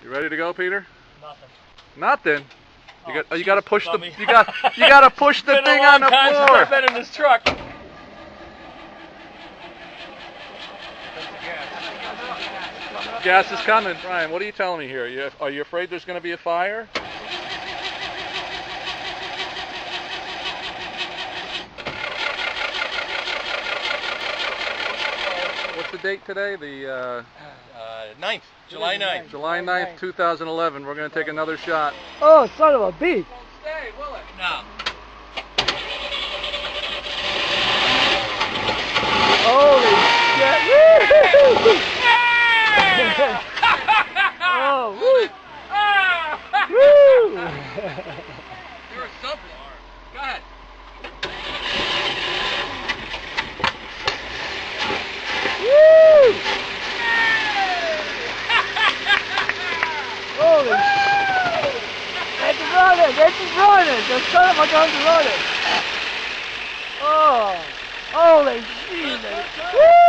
You ready to go, Peter? Nothing. Nothing. You got to push the dummy. you got to push the thing on the floor. I've been in this truck. Gas is coming, Brian. What are you telling me here? Are you afraid there's going to be a fire? What's the date today? The 9th, July 9th. July 9th, 2011. We're going to take another shot. Oh, son of a beef. Won't stay, will it? No. Holy shit. Woo! Oh, woo! Woo! You're a sunflower. Go ahead. Woo! Holy shit! It's running! It's running! The son of a gun's running! Oh! Holy shit! Woo!